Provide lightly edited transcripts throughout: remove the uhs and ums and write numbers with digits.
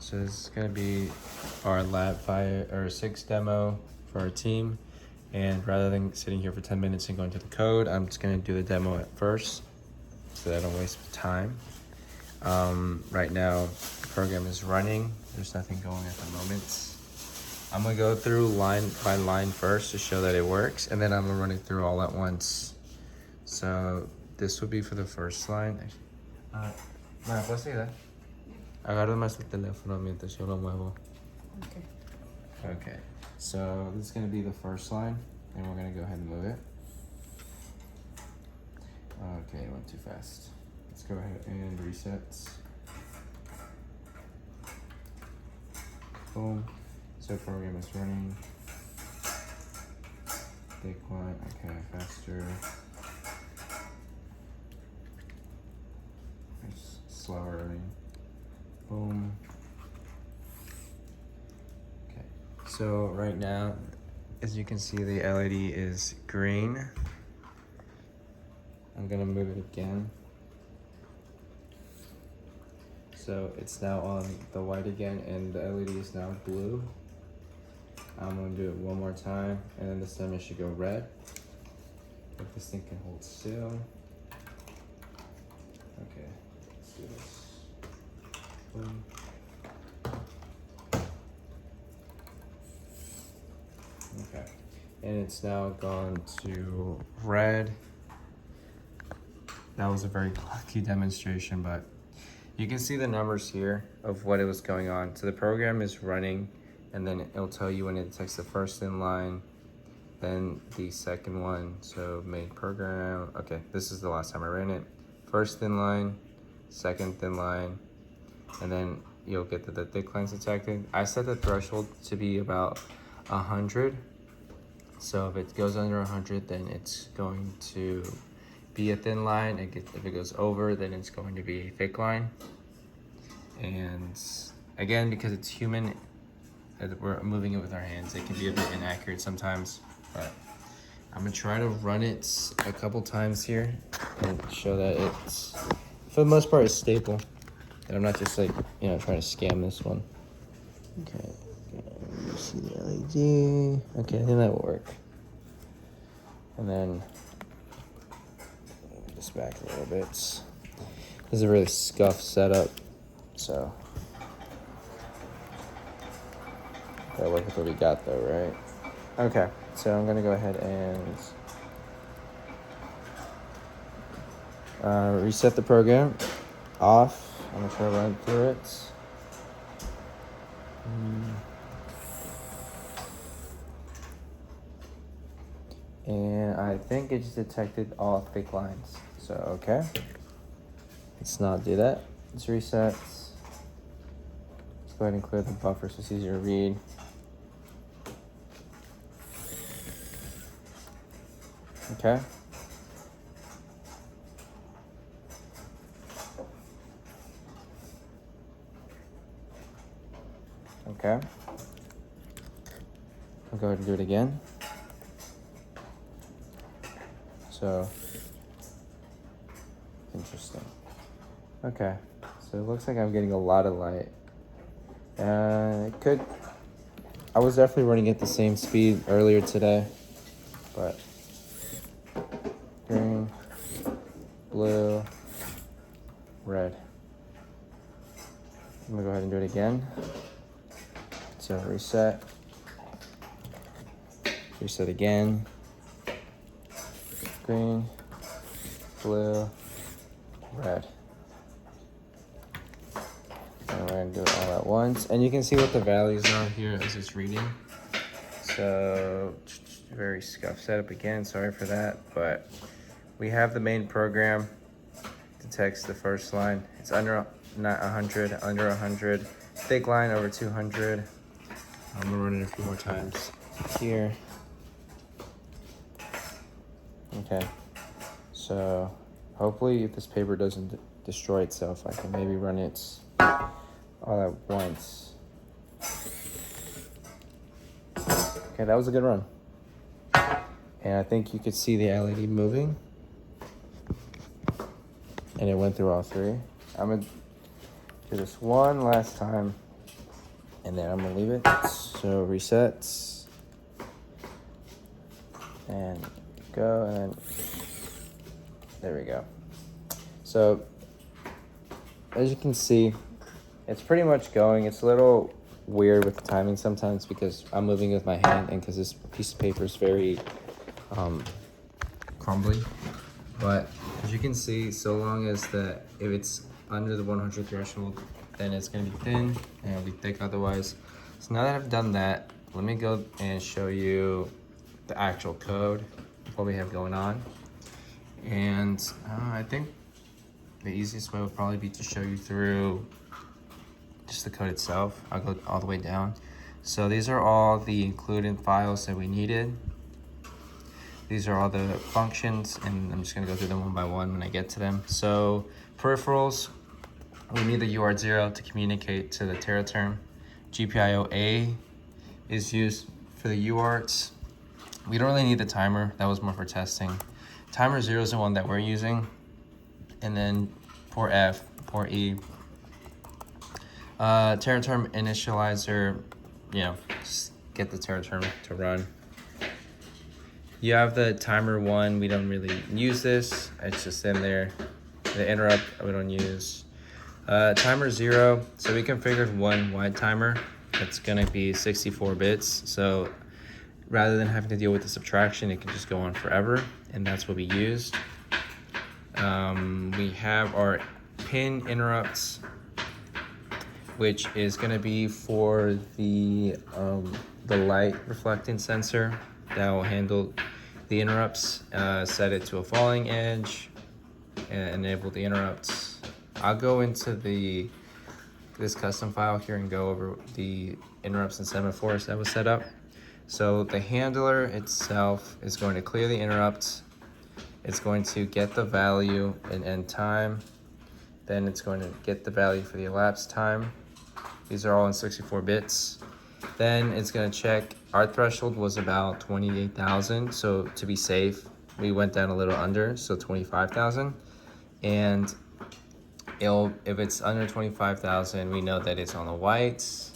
So this is gonna be our Lab 6 demo for our team. And rather than sitting here for 10 minutes and going to the code, I'm just gonna do the demo at first so that I don't waste time. Right now, the program is running. There's nothing going at the moment. I'm gonna go through line by line first to show that it works, and then I'm gonna run it through all at once. So this would be for the first line. ¿Me puedes ayudar? Agarra más el teléfono mientras yo lo muevo. Okay. Okay, so this is gonna be the first line, and we're gonna go ahead and move it. Okay, it went too fast. Let's go ahead and reset. Boom. So program is running. Thick one, okay, faster. It's slower, I mean. Boom. Okay, so right now, as you can see, the LED is green. I'm gonna move it again. So it's now on the white again, and the LED is now blue. I'm gonna do it one more time, and then this time it should go red. If this thing can hold still. Okay, let's do this. Boom. Okay, and it's now gone to red. That was a very lucky demonstration, but you can see the numbers here of what it was going on. So the program is running, and then it'll tell you when it detects the first in line, then the second one. So main program, okay, this is the last time I ran it. First in line, second in line, and then you'll get the thick lines detected. I set the threshold to be about 100. So if it goes under 100, then it's going to be a thin line. If it goes over, then it's going to be a thick line. And again, because it's human, we're moving it with our hands, it can be a bit inaccurate sometimes, but I'm gonna try to run it a couple times here and show that it's, for the most part, it's stable. And I'm not just like, you know, trying to scam this one. Okay, you see the LED. Okay, I think that will work. And then this back a little bit. This is a really scuffed setup, so gotta work with what we got though, right? Okay, so I'm gonna go ahead and reset the program off. I'm gonna try to run through it. And I think it just detected all thick lines. So, okay. Let's not do that. Let's reset. Let's go ahead and clear the buffer so it's easier to read. Okay. Okay. I'll go ahead and do it again. So, interesting. Okay, so it looks like I'm getting a lot of light. I was definitely running at the same speed earlier today, but green, blue, red. I'm gonna go ahead and do it again. So reset again. Green, blue, red. And we're gonna do it all at once. And you can see what the values are here as it's reading. So, very scuffed setup again, sorry for that. But we have the main program, detects the first line. It's under, not 100, under 100. Thick line over 200. I'm gonna run it a few more times here. Okay, so hopefully if this paper doesn't destroy itself, I can maybe run it all at once. Okay, that was a good run. And I think you could see the LED moving. And it went through all three. I'm gonna do this one last time And then I'm gonna leave it. So resets. And go, and then there we go. So as you can see, it's pretty much going. It's a little weird with the timing sometimes because I'm moving with my hand and because this piece of paper is very crumbly. But as you can see, so long as if it's under the 100 threshold, then it's gonna be thin and it'll be thick otherwise. So now that I've done that, let me go and show you the actual code, what we have going on. And I think the easiest way would probably be to show you through just the code itself. I'll go all the way down. So these are all the included files that we needed. These are all the functions, and I'm just gonna go through them one by one when I get to them. So peripherals, we need the UART0 to communicate to the tera term. GPIO-A is used for the UARTs. We don't really need the timer, that was more for testing. Timer 0 is the one that we're using. And then port F, port E. Tera term initializer, just get the tera term to run. You have the timer 1, we don't really use this, it's just in there. The interrupt, we don't use. Timer 0, so we configured one wide timer. It's gonna be 64 bits, so rather than having to deal with the subtraction, it can just go on forever, and that's what we used. We have our pin interrupts, which is gonna be for the light reflectance sensor that will handle the interrupts. Set it to a falling edge and enable the interrupts. I'll go into this custom file here and go over the interrupts and semaphores that was set up. So the handler itself is going to clear the interrupts. It's going to get the value in end time. Then it's going to get the value for the elapsed time. These are all in 64 bits. Then it's going to check. Our threshold was about 28,000. So to be safe, we went down a little under, so 25,000. And if it's under 25,000, we know that it's on the whites,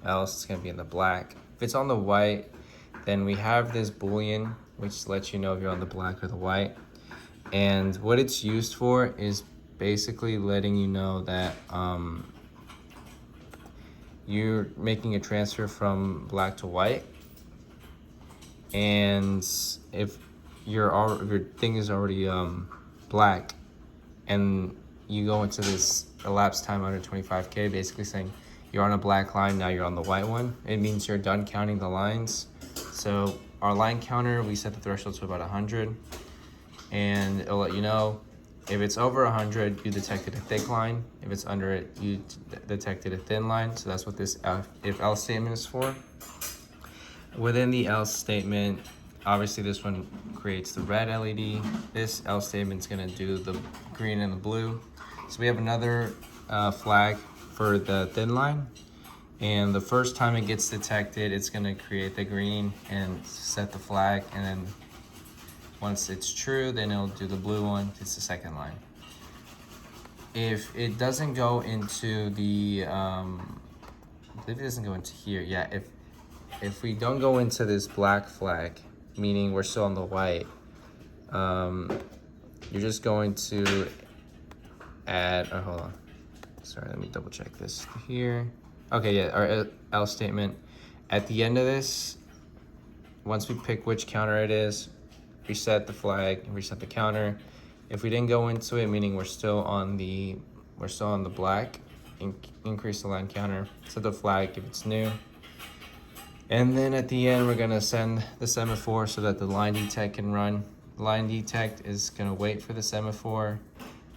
else it's going to be in the black. If it's on the white, then we have this Boolean, which lets you know if you're on the black or the white. And what it's used for is basically letting you know that you're making a transfer from black to white. And if your thing is already black and you go into this elapsed time under 25K, basically saying you're on a black line, now you're on the white one. It means you're done counting the lines. So our line counter, we set the threshold to about 100, and it'll let you know if it's over 100, you detected a thick line. If it's under it, you detected a thin line. So that's what this if else statement is for. Within the else statement, obviously this one creates the red LED. This else statement is gonna do the green and the blue. So we have another flag for the thin line. And the first time it gets detected, it's gonna create the green and set the flag. And then once it's true, then it'll do the blue one. It's the second line. If it doesn't go into the, I believe it doesn't go into here. Yeah, if we don't go into this black flag, meaning we're still on the white, you're just going to add, oh, hold on. Sorry, let me double check this here. Okay, yeah, our else statement. At the end of this, once we pick which counter it is, reset the flag and reset the counter. If we didn't go into it, meaning we're still on the black, increase the line counter, set the flag if it's new. And then at the end, we're gonna send the semaphore so that the line detect can run. Line detect is gonna wait for the semaphore.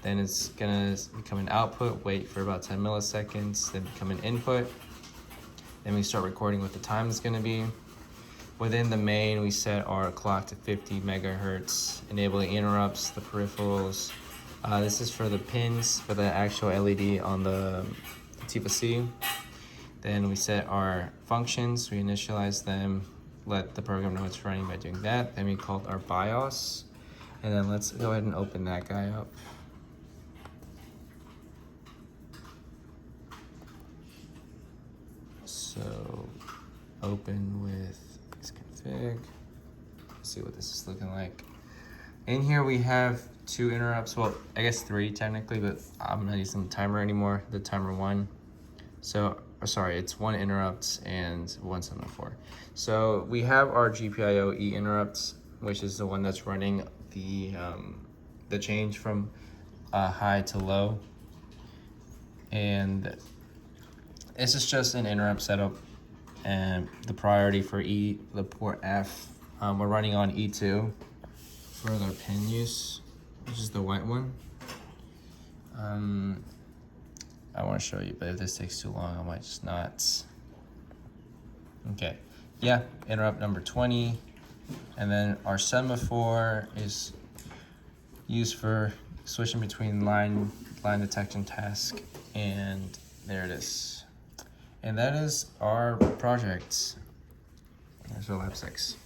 Then it's gonna become an output, wait for about 10 milliseconds, then become an input. Then we start recording what the time is gonna be. Within the main, we set our clock to 50 megahertz, enabling interrupts, the peripherals. This is for the pins, for the actual LED on the T+C. Then we set our functions, we initialize them, let the program know it's running by doing that. Then we called our BIOS. And then let's go ahead and open that guy up. So open with this config. Let's see what this is looking like. In here we have 2 interrupts. Well, I guess 3 technically, but I'm not using the timer anymore. The timer 1. So, sorry, it's 1 interrupt and 1 semaphore. So we have our GPIO E interrupts, which is the one that's running the change from high to low. And this is just an interrupt setup, and the priority for E, the port F, we're running on E2 for their pin use, which is the white one. I want to show you, but if this takes too long, I might just not. Okay, yeah, interrupt number 20. And then our semaphore is used for switching between line detection task, and there it is. And that is our project. There's our Lab 6.